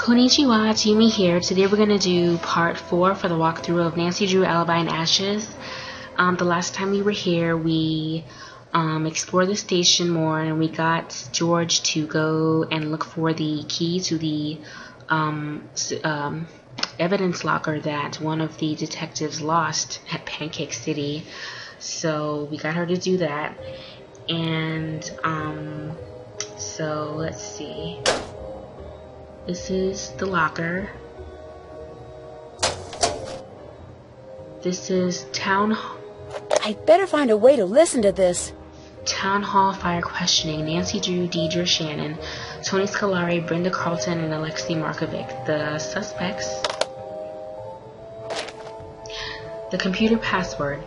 Konnichiwa, it's Yumi here. Today we're going to do part 4 for the walkthrough of Nancy Drew Alibi in Ashes. The last time we were here, we explored the station more and we got George to go and look for the key to the evidence locker that one of the detectives lost at Pancake City. So we got her to do that. And so let's see. This is the locker. This is Town I'd better find a way to listen to this. Town Hall Fire Questioning. Nancy Drew, Deidre Shannon, Tony Scolari, Brenda Carlton, and Alexei Markovic. The suspects. The computer password.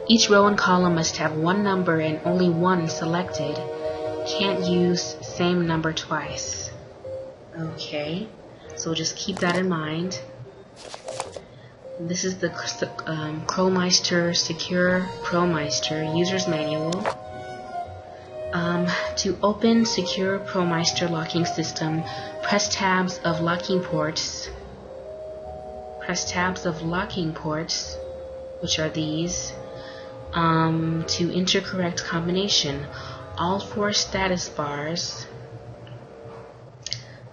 Each row and column must have one number and only one selected. Can't use same number twice. Okay, so just keep that in mind. This is the Crowmeister Secure Crowmeister User's Manual. To open Secure Crowmeister locking system, press tabs of locking ports. Press tabs of locking ports, which are these, to enter correct combination. All 4 status bars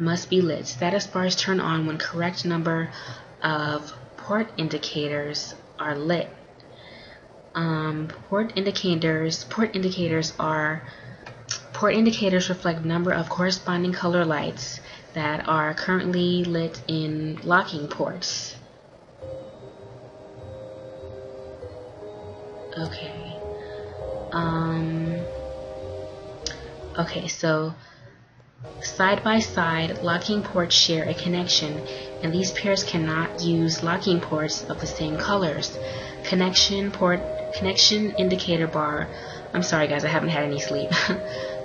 must be lit. Status bars turn on when correct number of port indicators are lit. Port indicators reflect number of corresponding color lights that are currently lit in locking ports. Okay. Okay, so side by side, locking ports share a connection, and these pairs cannot use locking ports of the same colors. Connection indicator bar. I'm sorry guys, I haven't had any sleep.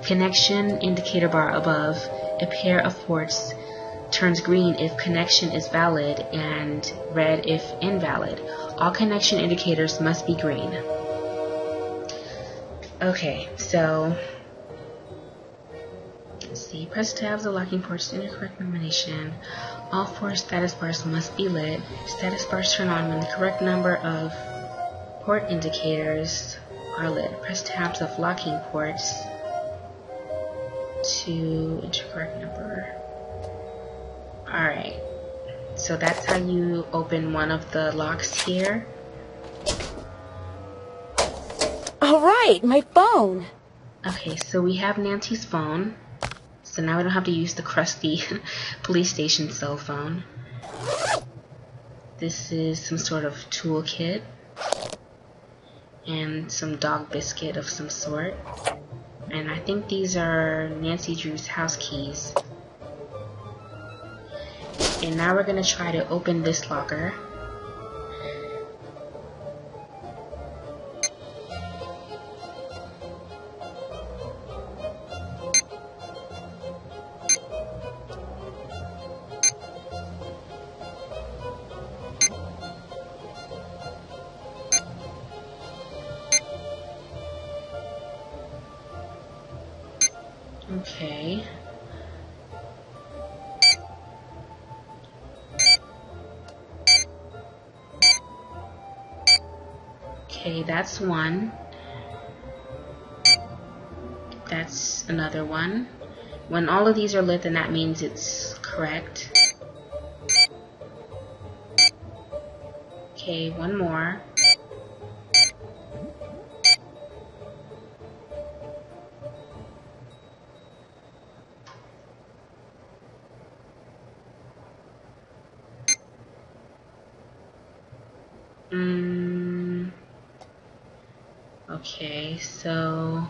Connection indicator bar above a pair of ports turns green if connection is valid and red if invalid. All connection indicators must be green. Okay, so let's see. Press tabs of locking ports to enter correct combination. All 4 status bars must be lit. Status bars turn on when the correct number of port indicators are lit. Press tabs of locking ports to enter correct number. Alright, so that's how you open one of the locks here. Alright, my phone. Okay, so we have Nancy's phone. So now we don't have to use the crusty police station cell phone. This is some sort of toolkit and some dog biscuit of some sort. And I think these are Nancy Drew's house keys. And now we're going to try to open this locker. Okay. Okay, that's one. That's another one. When all of these are lit, then that means it's correct. Okay, one more. Okay, so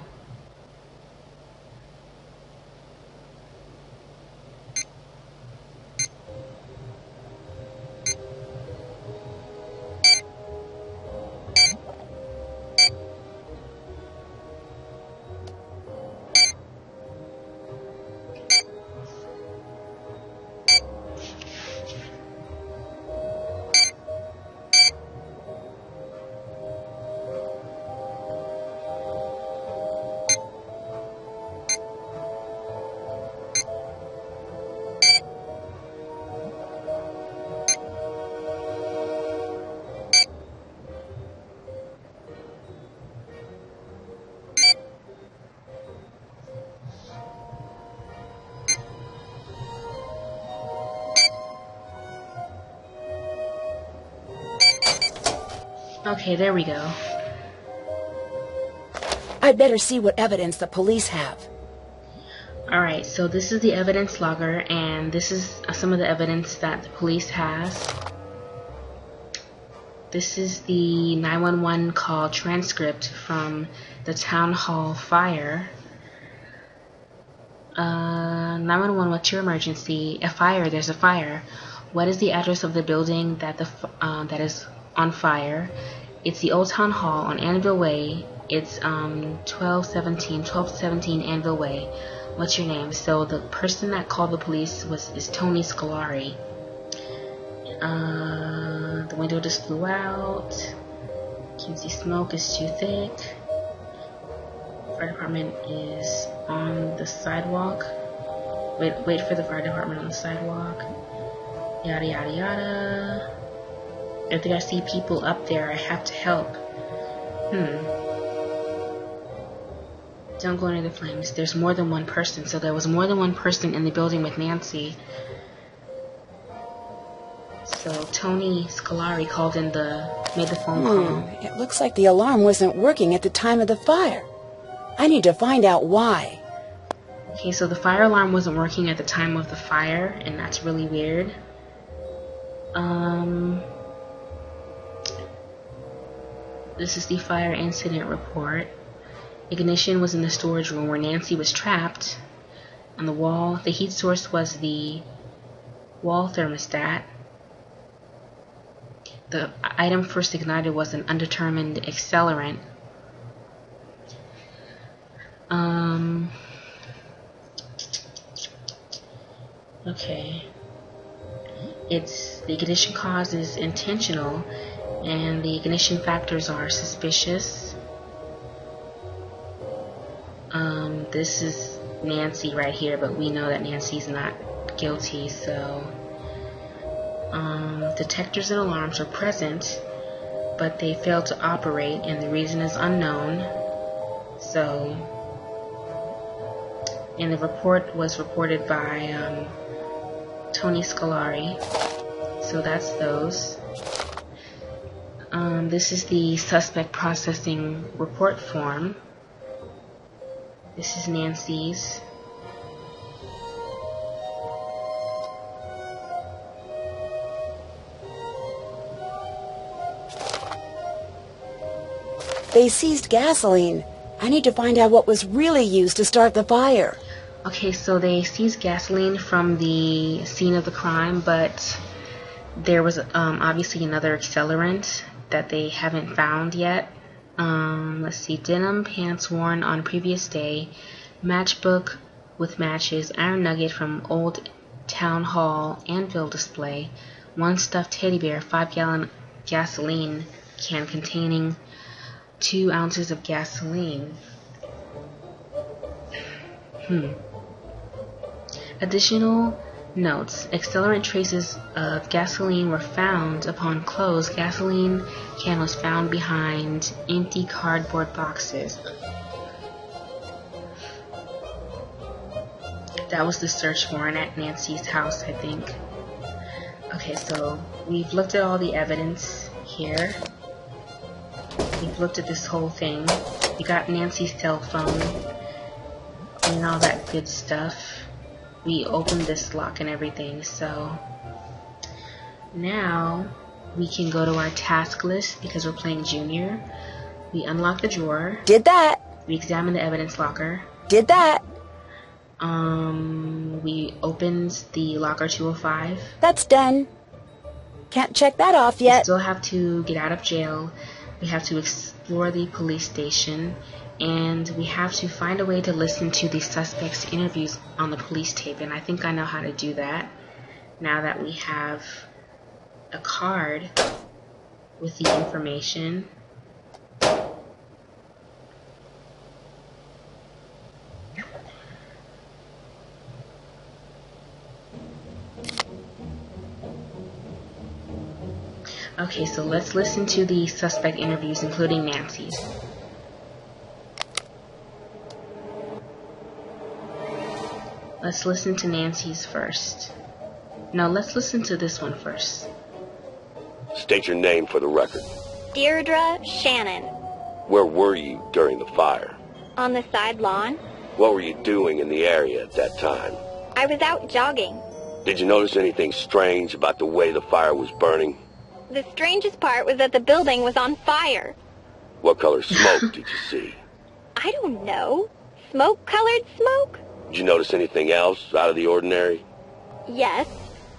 Okay, there we go. I'd better see what evidence the police have. Alright, so this is the evidence logger, and this is some of the evidence that the police has. This is the 911 call transcript from the town hall fire. 911, what's your emergency? A fire, there's a fire. What is the address of the building that that is on fire? It's the Old Town Hall on Anvil Way. It's 1217 Anvil Way. What's your name? So the person that called the police is Tony Scolari. The window just blew out. Can't see smoke, is too thick. Fire department is on the sidewalk. Wait for the fire department on the sidewalk. Yada yada yada. I think I see people up there. I have to help. Don't go near the flames. There's more than one person. So there was more than one person in the building with Nancy. So Tony Scolari made the phone call. It looks like the alarm wasn't working at the time of the fire. I need to find out why. Okay, so the fire alarm wasn't working at the time of the fire, and that's really weird. This is the fire incident report. Ignition was in the storage room where Nancy was trapped. On the wall, the heat source was the wall thermostat. The item first ignited was an undetermined accelerant. Okay. The ignition cause is intentional, and the ignition factors are suspicious. This is Nancy right here, but we know that Nancy's not guilty, so detectors and alarms are present, but they failed to operate, and the reason is unknown. So, and the report was reported by Tony Scolari. So that's those. This is the suspect processing report form. This is Nancy's. They seized gasoline. I need to find out what was really used to start the fire. Okay, so they seized gasoline from the scene of the crime, but there was obviously another accelerant that they haven't found yet. Let's see, denim pants worn on previous day, matchbook with matches, iron nugget from old town hall anvil display, one stuffed teddy bear, 5-gallon gasoline can containing 2 ounces of gasoline. Additional notes. Accelerant traces of gasoline were found upon close. Gasoline can was found behind empty cardboard boxes. That was the search warrant at Nancy's house, I think. Okay, so we've looked at all the evidence here. We've looked at this whole thing. We got Nancy's cell phone and all that good stuff. We opened this lock and everything, so now we can go to our task list because we're playing Junior. We unlock the drawer. Did that. We examine the evidence locker. Did that. We opened the locker 205. That's done. Can't check that off yet. We still have to get out of jail. We have to explore the police station. And we have to find a way to listen to the suspect's interviews on the police tape. And I think I know how to do that now that we have a card with the information. Okay, so let's listen to the suspect interviews, including Nancy's. Let's listen to Nancy's first. No, let's listen to this one first. State your name for the record. Deirdre Shannon. Where were you during the fire? On the side lawn. What were you doing in the area at that time? I was out jogging. Did you notice anything strange about the way the fire was burning? The strangest part was that the building was on fire. What color smoke did you see? I don't know. Smoke-colored smoke? Did you notice anything else out of the ordinary? Yes.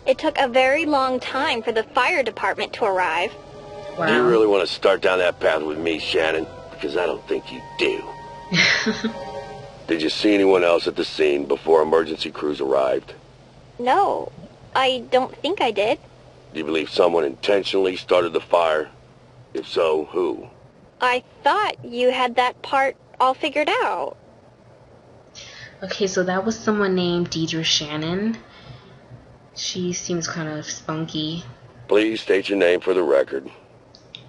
It took a very long time for the fire department to arrive. Wow. Do you really want to start down that path with me, Shannon? Because I don't think you do. Did you see anyone else at the scene before emergency crews arrived? No, I don't think I did. Do you believe someone intentionally started the fire? If so, who? I thought you had that part all figured out. Okay, so that was someone named Deirdre Shannon. She seems kind of spunky. Please state your name for the record.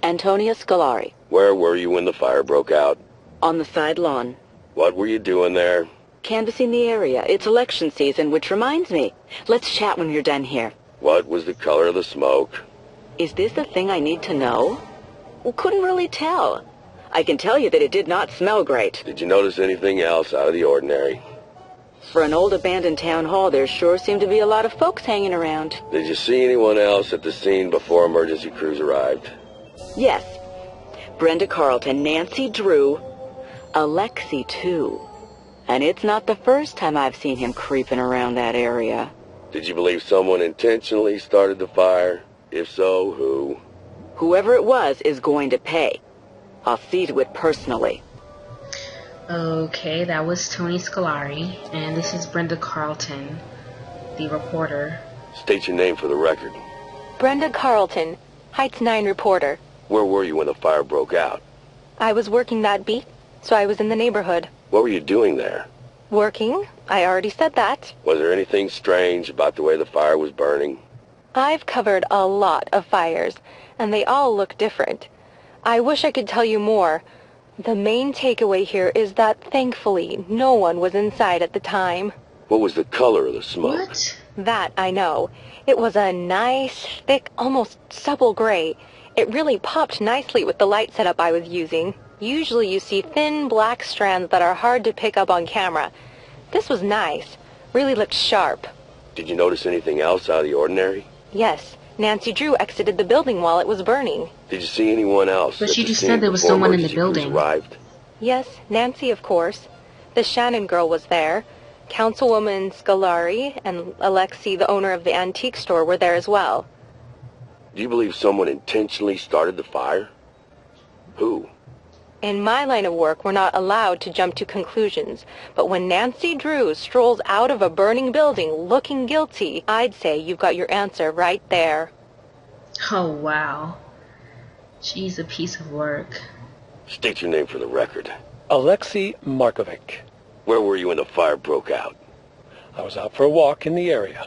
Antonia Scolari. Where were you when the fire broke out? On the side lawn. What were you doing there? Canvassing the area. It's election season, which reminds me. Let's chat when you're done here. What was the color of the smoke? Is this the thing I need to know? Couldn't really tell. I can tell you that it did not smell great. Did you notice anything else out of the ordinary? For an old abandoned town hall, there sure seemed to be a lot of folks hanging around. Did you see anyone else at the scene before emergency crews arrived? Yes. Brenda Carlton, Nancy Drew, Alexi, too. And it's not the first time I've seen him creeping around that area. Did you believe someone intentionally started the fire? If so, who? Whoever it was is going to pay. I'll see to it personally. Okay, that was Tony Scolari, and this is Brenda Carlton, the reporter. State your name for the record. Brenda Carlton, Heights 9 reporter. Where were you when the fire broke out? I was working that beat, so I was in the neighborhood. What were you doing there? Working? I already said that. Was there anything strange about the way the fire was burning? I've covered a lot of fires, and they all look different. I wish I could tell you more. The main takeaway here is that, thankfully, no one was inside at the time. What was the color of the smoke? What? That I know. It was a nice, thick, almost supple gray. It really popped nicely with the light setup I was using. Usually you see thin, black strands that are hard to pick up on camera. This was nice. Really looked sharp. Did you notice anything else out of the ordinary? Yes. Nancy Drew exited the building while it was burning. Did you see anyone else? But at she the just scene said there was before someone in the emergency crews building. Arrived? Yes, Nancy, of course. The Shannon girl was there. Councilwoman Scolari and Alexi, the owner of the antique store, were there as well. Do you believe someone intentionally started the fire? Who? In my line of work, we're not allowed to jump to conclusions. But when Nancy Drew strolls out of a burning building looking guilty, I'd say you've got your answer right there. Oh, wow. She's a piece of work. State your name for the record. Alexei Markovic. Where were you when the fire broke out? I was out for a walk in the area.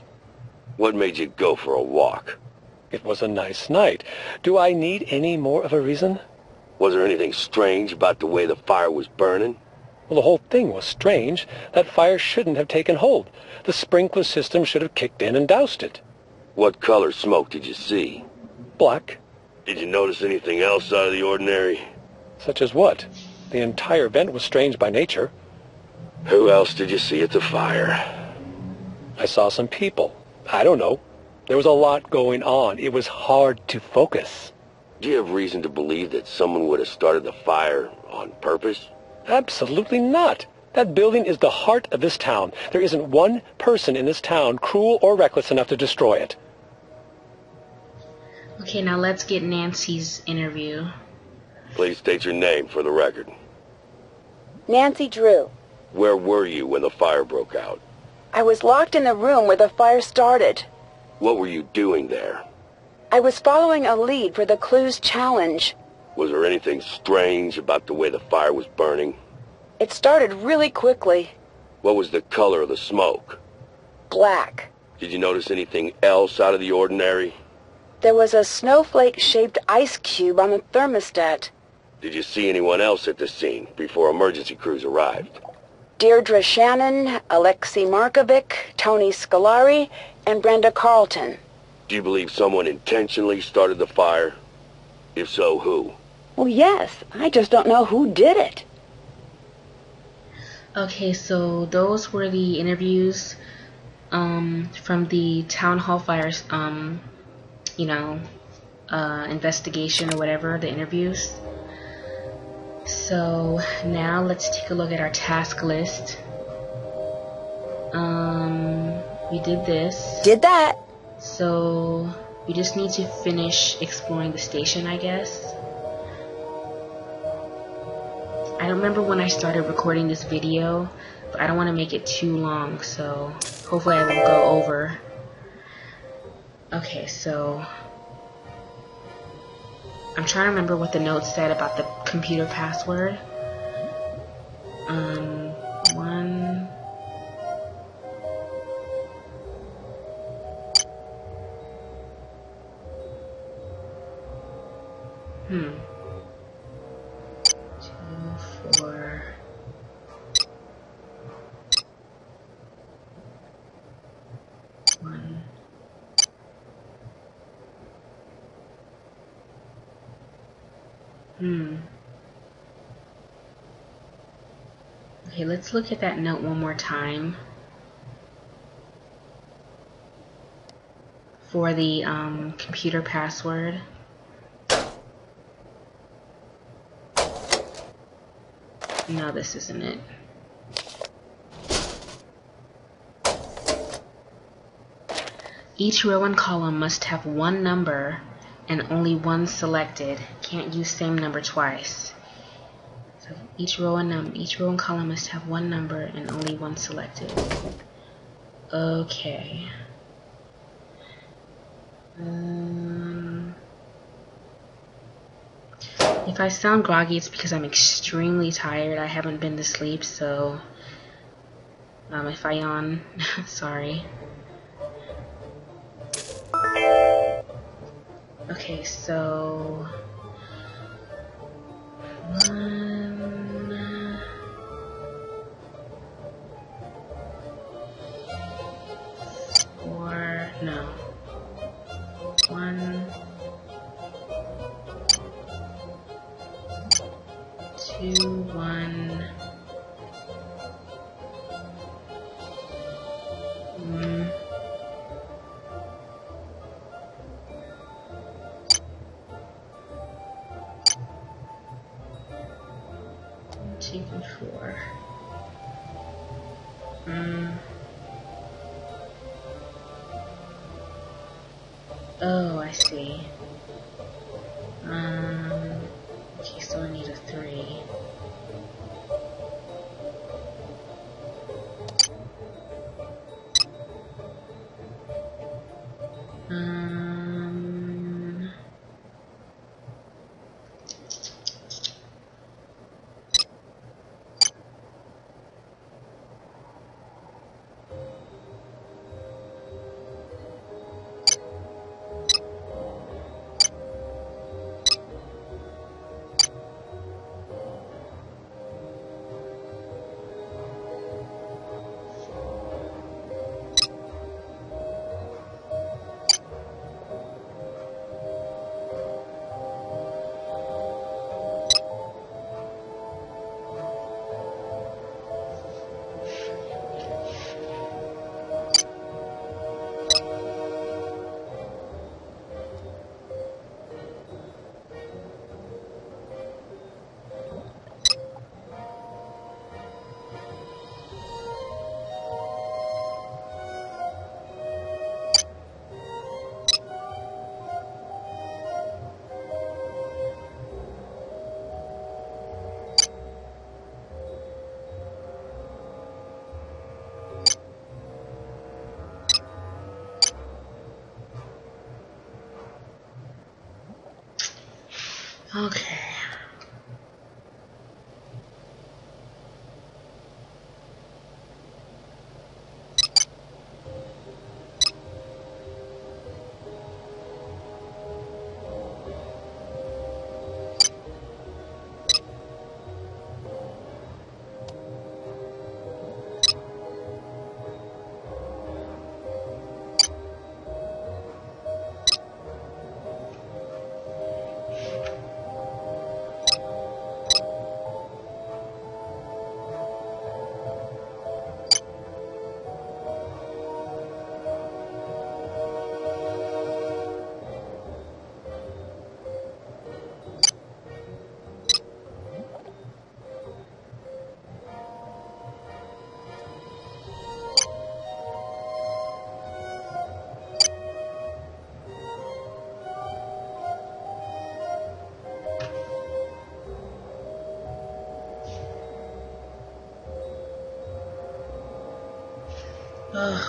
What made you go for a walk? It was a nice night. Do I need any more of a reason? Was there anything strange about the way the fire was burning? Well, the whole thing was strange. That fire shouldn't have taken hold. The sprinkler system should have kicked in and doused it. What color smoke did you see? Black. Did you notice anything else out of the ordinary? Such as what? The entire event was strange by nature. Who else did you see at the fire? I saw some people. I don't know. There was a lot going on. It was hard to focus. Do you have reason to believe that someone would have started the fire on purpose? Absolutely not. That building is the heart of this town. There isn't one person in this town cruel or reckless enough to destroy it. Okay, now let's get Nancy's interview. Please state your name for the record. Nancy Drew. Where were you when the fire broke out? I was locked in the room where the fire started. What were you doing there? I was following a lead for the Clues Challenge. Was there anything strange about the way the fire was burning? It started really quickly. What was the color of the smoke? Black. Did you notice anything else out of the ordinary? There was a snowflake-shaped ice cube on the thermostat. Did you see anyone else at the scene before emergency crews arrived? Deirdre Shannon, Alexei Markovic, Tony Scolari, and Brenda Carlton. Do you believe someone intentionally started the fire? If so, who? Well, yes. I just don't know who did it. Okay, so those were the interviews from the town hall fires, investigation or whatever, the interviews. So now let's take a look at our task list. We did this. Did that. So we just need to finish exploring the station, I guess. I don't remember when I started recording this video, but I don't want to make it too long, so hopefully I won't go over. Okay, so I'm trying to remember what the note said about the computer password. Two, four. One. Okay, let's look at that note one more time. For the computer password. No, this isn't it. Each row and column must have one number and only one selected. Can't use same number twice. So each row and column must have one number and only one selected. Okay. If I sound groggy, it's because I'm extremely tired. I haven't been to sleep, so if I yawn, sorry. Okay, so 1, 4, no. 1, 2, 1. Two and 4. Oh, I see. Okay, so I need a 3. Okay.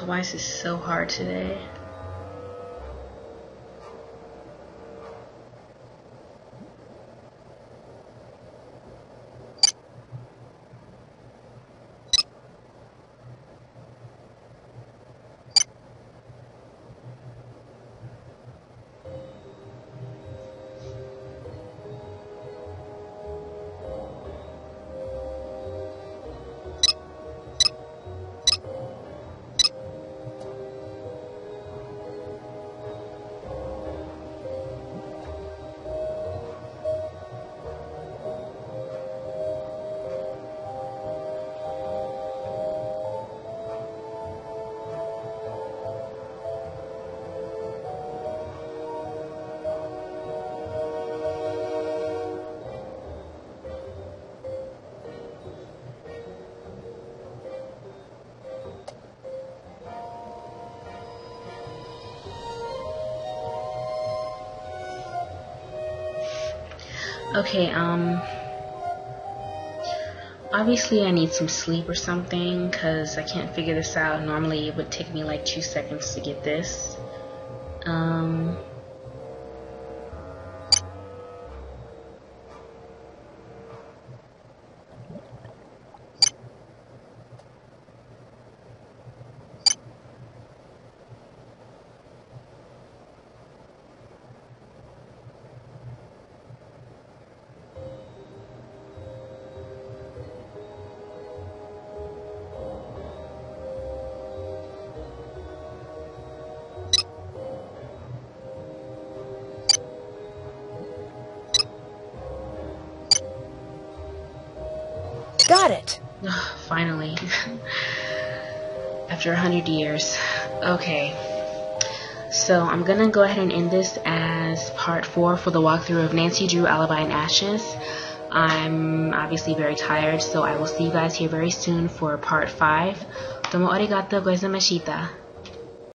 Ugh, why is this so hard today? Okay, obviously I need some sleep or something because I can't figure this out. Normally it would take me like 2 seconds to get this. Got it! Finally. After 100 years. Okay. So I'm gonna go ahead and end this as part 4 for the walkthrough of Nancy Drew Alibi in Ashes. I'm obviously very tired, so I will see you guys here very soon for part 5. Domo arigato gozaimashita.